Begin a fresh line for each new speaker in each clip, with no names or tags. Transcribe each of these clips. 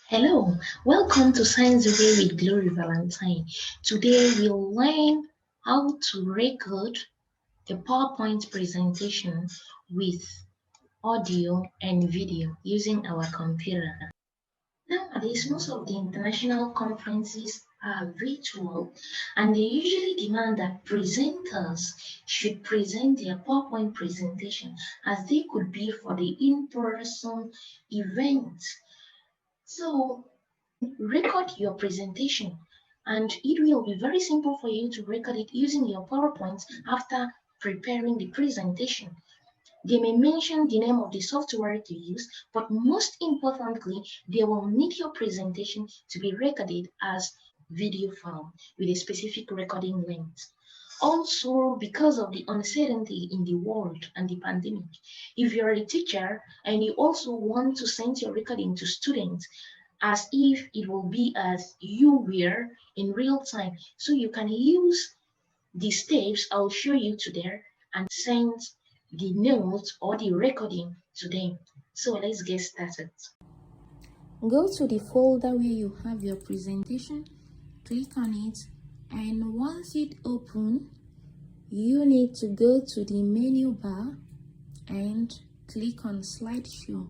Hello, welcome to Science Day with Glory Valentine. Today we'll learn how to record the PowerPoint presentation with audio and video using our computer. Nowadays, most of the international conferences are virtual and they usually demand that presenters should present their PowerPoint presentation as they could be for the in-person event. So record your presentation and it will be very simple for you to record it using your PowerPoint after preparing the presentation. They may mention the name of the software to use, but most importantly, they will need your presentation to be recorded as video file with a specific recording length. Also, because of the uncertainty in the world and the pandemic, if you're a teacher and you also want to send your recording to students as if it will be as you were in real time, so you can use the steps I'll show you today and send the notes or the recording to them. So let's get started.
Go to the folder where you have your presentation, click on it, and once it opens, you need to go to the menu bar and click on Slideshow.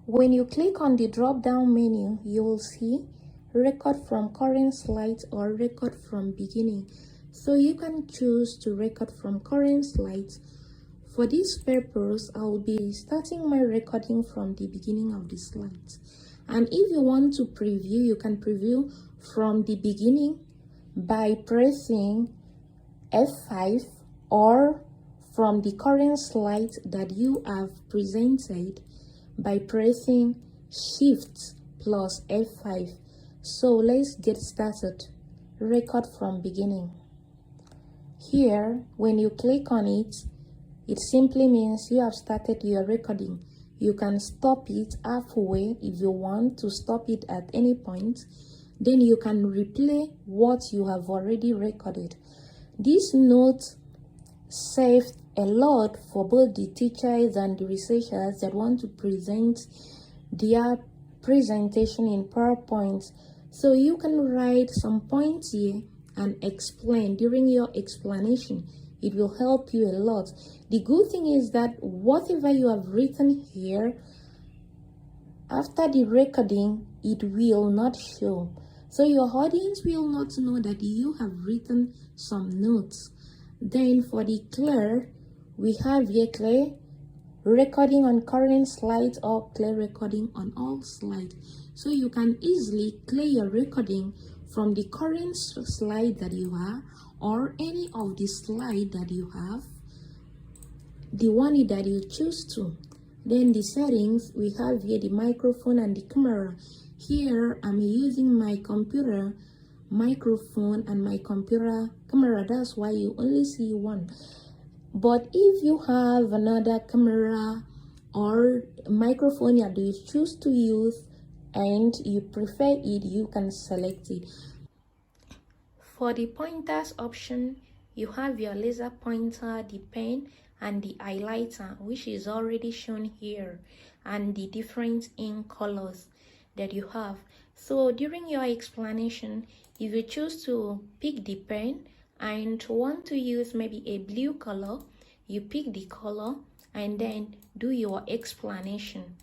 When you click on the drop-down menu, you will see record from current slide or record from beginning. So you can choose to record from current slides. For this purpose, I will be starting my recording from the beginning of the slides. And if you want to preview, you can preview from the beginning by pressing F5 or from the current slide that you have presented by pressing Shift plus F5. So let's get started. Record from beginning. Here, when you click on it, it simply means you have started your recording. You can stop it halfway if you want to stop it at any point. Then you can replay what you have already recorded. This note saved a lot for both the teachers and the researchers that want to present their presentation in PowerPoint. So you can write some points here and explain during your explanation. It will help you a lot. The good thing is that whatever you have written here, after the recording, it will not show. So your audience will not know that you have written some notes. Then for the clear, we have here clear recording on current slides or clear recording on all slides. So you can easily clear your recording from the current slide that you have or any of the slide that you have, the one that you choose to. Then the settings, we have here the microphone and the camera. Here I'm using my computer microphone and my computer camera. That's why you only see one. But if you have another camera or microphone that you choose to use and you prefer it, you can select it. For the pointers option, you have your laser pointer, the pen, and the highlighter, which is already shown here, and the different ink colors that you have. So during your explanation, if you choose to pick the pen and want to use maybe a blue color, you pick the color and then do your explanation.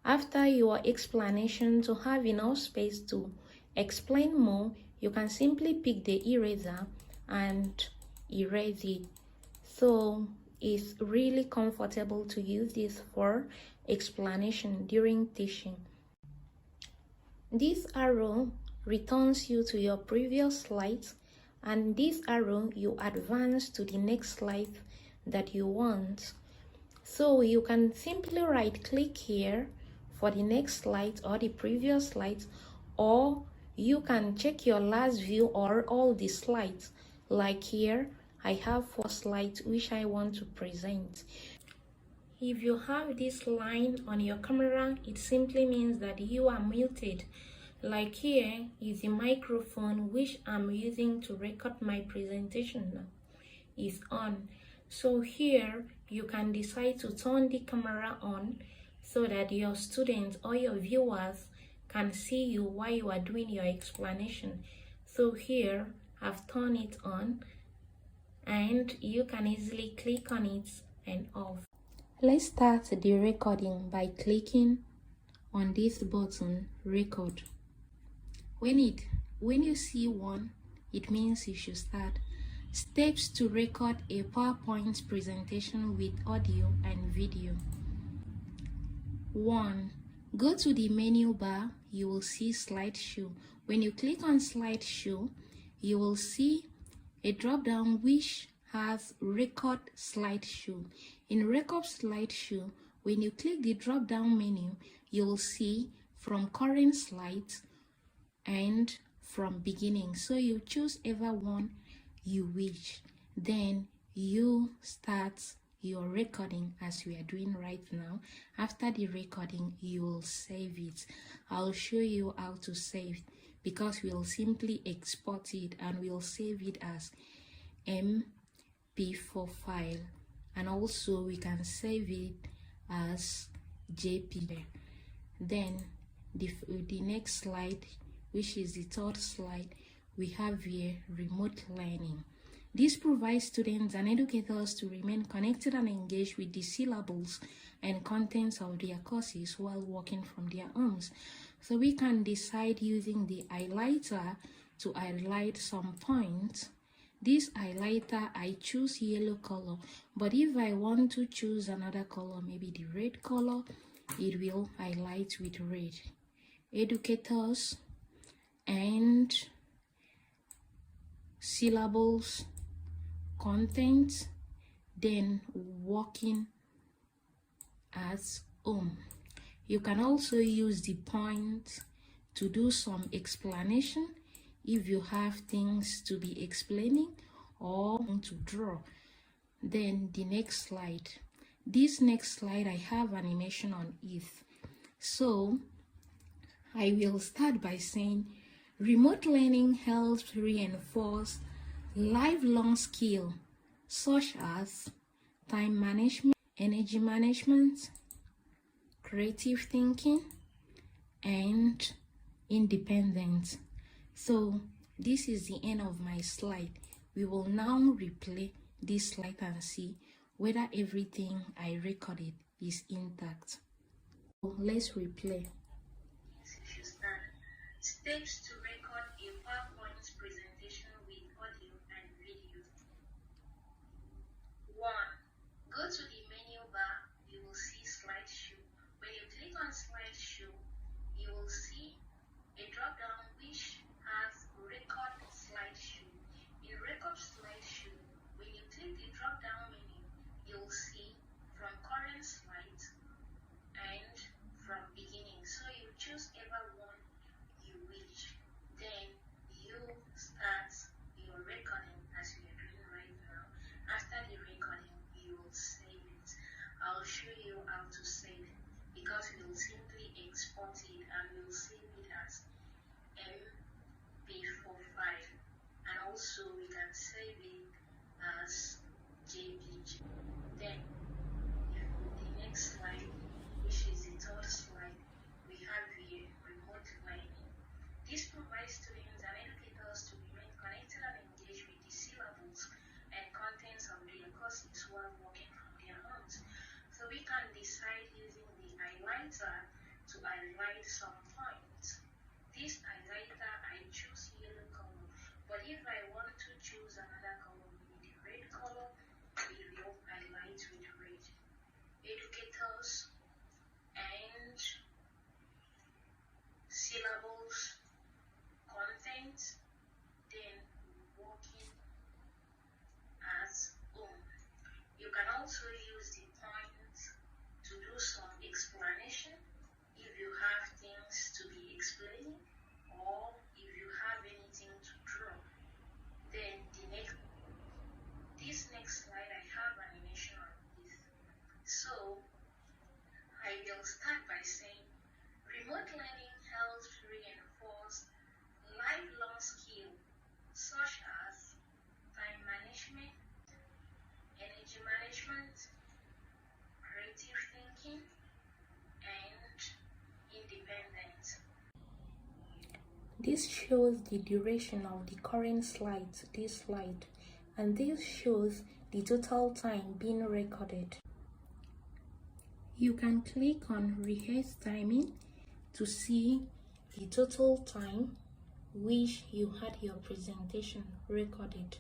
After your explanation, to have enough space to explain more, you can simply pick the eraser and erase it. So it's really comfortable to use this for explanation during teaching. This arrow returns you to your previous slides, and this arrow you advance to the next slide that you want. So you can simply right click here for the next slide or the previous slides, or you can check your last view or all the slides. Like here, I have 4 slides which I want to present. If you have this line on your camera, it simply means that you are muted. Like here is the microphone which I'm using to record my presentation now is on. So here you can decide to turn the camera on. so that your students or your viewers can see you while you are doing your explanation. So here I've turned it on and you can easily click on it and off. Let's start the recording by clicking on this button, record. When you see one, it means you should start. Steps to record a PowerPoint presentation with audio and video. 1. Go to the menu bar, you will see Slideshow. When you click on Slideshow, you will see a drop down which has Record Slideshow. In Record Slideshow, when you click the drop down menu, you will see from current slides and from beginning. So you choose ever one you wish. Then you start your recording as we are doing right now. After the recording, you will save it. I'll show you how to save, because we'll simply export it and we'll save it as MP4 file, and also we can save it as JPG. Then the next slide, which is the third slide, we have here remote learning. This provides students and educators to remain connected and engaged with the syllables and contents of their courses while working from their homes. So we can decide using the highlighter to highlight some points. This highlighter, I choose yellow color, but if I want to choose another color, maybe the red color, it will highlight with red. Educators and syllables, content, then working at home. You can also use the point to do some explanation if you have things to be explaining or to draw. Then the next slide. This next slide, I have animation on it. So I will start by saying remote learning helps reinforce lifelong skills such as time management, energy management, creative thinking, and independence. So this is the end of my slide. We will now replay this slide and see whether everything I recorded is intact. So let's replay. Steps to record a PowerPoint presentation with audio and video. 1. Go to the menu bar, you will see Slideshow. When you click on Slideshow, you will see a drop down which has Record Slideshow. In Record Slideshow, when you click the drop down menu, you'll see from current slides and from beginning. So you choose ever one you wish. Then you start your recording as we are doing right now. After the recording, you will save it. I'll show you how to save it, because we will simply export it and we'll save it as MP4 file, and also we can save it as JPG. Then the next slide, which is the third slide, we have here remote learning. This provides students and educators to remain connected and engaged with the syllables and contents of their courses while working from their homes. So we can decide using the highlighter to highlight some points. This highlighter, I choose yellow color, but if I want to choose another color, maybe the red color, it will highlight with red. Educators and syllables, content, then working at home. You can also use the point to do some explanation if you have things to be explaining or if you have anything to draw. Then this next slide, I have animation on this. So I will start by saying remote learning helps reinforce lifelong skills such as time management, energy management, creative thinking, This shows the duration of the current slide, this slide, and this shows the total time being recorded. You can click on rehearse timing to see the total time which you had your presentation recorded.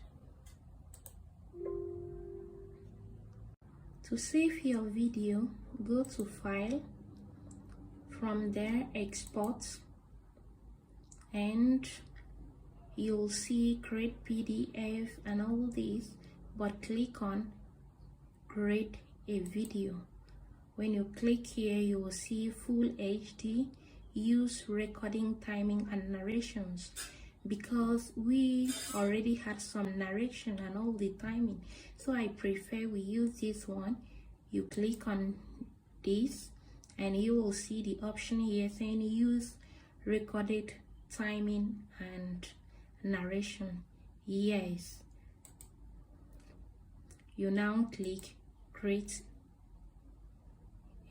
To save your video, go to File, from there Export, and you'll see Create PDF and all these, but click on Create a Video. When you click here, you will see Full HD, Use Recording Timing and Narrations. Because we already had some narration and all the timing, so I prefer we use this one. You click on this and you will see the option here saying use recorded timing and narration. Yes, you now click create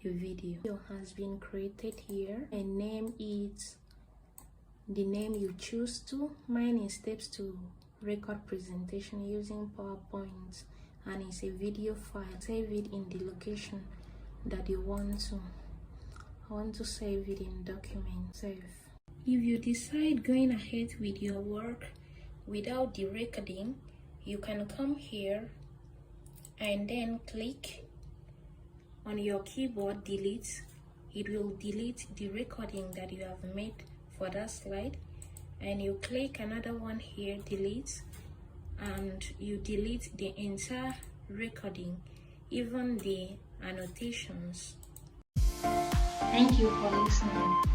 a video. Has been created here and name it the name you choose to. Mine is steps to record presentation using PowerPoint, and it's a video file. Save it in the location that you want to. I want to save it in document. Save. If you decide going ahead with your work without the recording, you can come here and then click on your keyboard delete. It will delete the recording that you have made for that slide, and you click another one here, delete, and you delete the entire recording, even the annotations.
Thank you for listening.